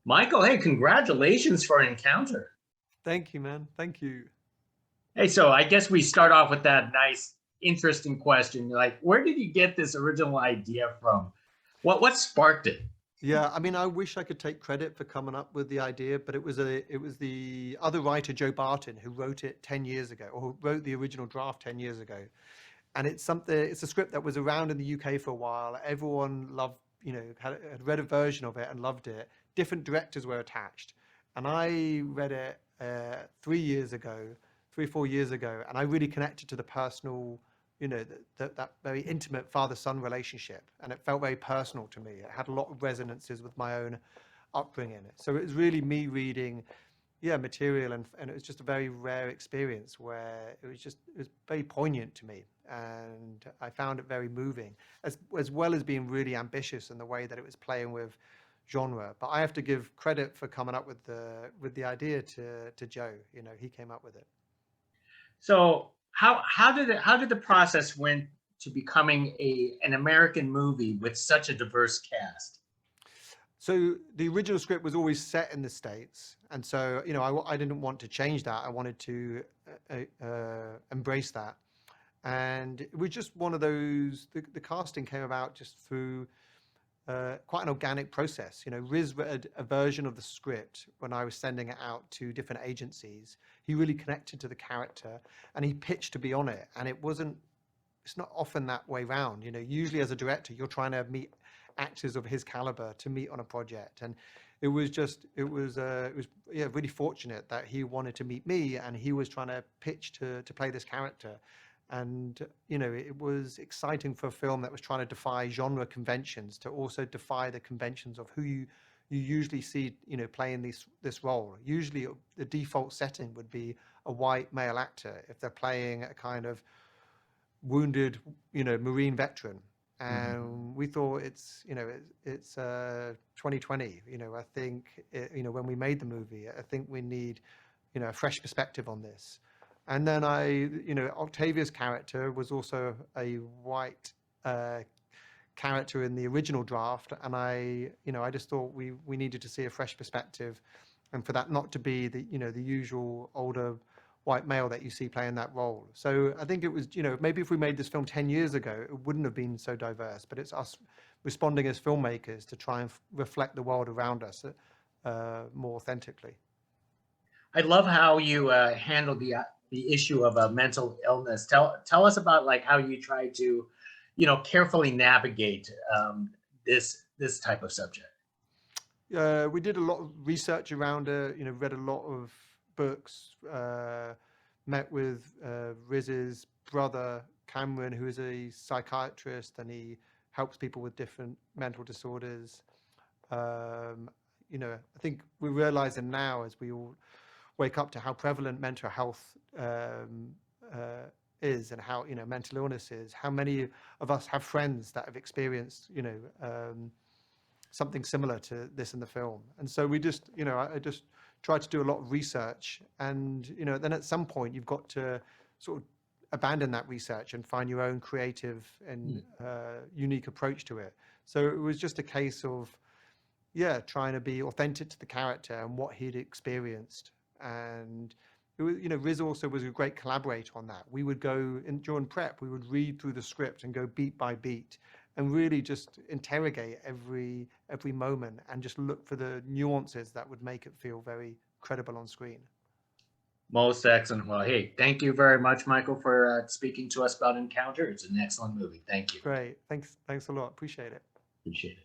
Michael, hey, congratulations for Encounter. Thank you, man. Thank you. Hey, so I guess we start off with that nice, interesting question. Like, where did you get this original idea from? What sparked it? Yeah, I mean, I wish I could take credit for coming up with the idea, but it was the other writer, Joe Barton, who wrote it 10 years ago, or wrote the original draft 10 years ago. And it's a script that was around in the UK for a while. Everyone loved, had read a version of it and loved it. Different directors were attached. And I read it 3 years ago, 3, 4 years ago, and I really connected to the personal, that very intimate father-son relationship. And it felt very personal to me. It had a lot of resonances with my own upbringing. So it was really me reading material, and it was just a very rare experience where it was very poignant to me, and I found it very moving, as well as being really ambitious in the way that it was playing with genre. But I have to give credit for coming up with the idea to Joe. He came up with it. So how did the process went to becoming an American movie with such a diverse cast? So the original script was always set in the States, and so I didn't want to change that. I wanted to embrace that, and it was just one of those. The casting came about just through quite an organic process. Riz read a version of the script when I was sending it out to different agencies. He really connected to the character, and he pitched to be on it. And it's not often that way round. Usually as a director, you're trying to meet actors of his caliber to meet on a project, and it was really fortunate that he wanted to meet me, and he was trying to pitch to play this character. And it was exciting for a film that was trying to defy genre conventions to also defy the conventions of who you usually see playing this role. Usually the default setting would be a white male actor if they're playing a kind of wounded Marine veteran. And we thought it's 2020. I think when we made the movie, I think we need a fresh perspective on this. And then Octavia's character was also a white character in the original draft, and I just thought we needed to see a fresh perspective, and for that not to be the usual older white male that you see playing that role. So I think it was, maybe if we made this film 10 years ago, it wouldn't have been so diverse, but it's us responding as filmmakers to try and reflect the world around us more authentically. I love how you handle the issue of a mental illness. Tell us about like how you try to, carefully navigate this type of subject. We did a lot of research around it. Read a lot of books. Met with Riz's brother Cameron, who is a psychiatrist, and he helps people with different mental disorders. I think we're realizing now, as we all wake up, to how prevalent mental health is, and how mental illness is. How many of us have friends that have experienced something similar to this in the film? And so we just I just tried to do a lot of research, and then at some point you've got to sort of abandon that research and find your own creative and unique approach to it. So it was just a case of trying to be authentic to the character and what he'd experienced. And it was, Riz also was a great collaborator on that. We would go during prep, we would read through the script and go beat by beat and really just interrogate every moment and just look for the nuances that would make it feel very credible on screen. Most excellent. Well, hey, thank you very much, Michael, for speaking to us about Encounter. It's an excellent movie. Thank you. Great. Thanks a lot. Appreciate it. Appreciate it.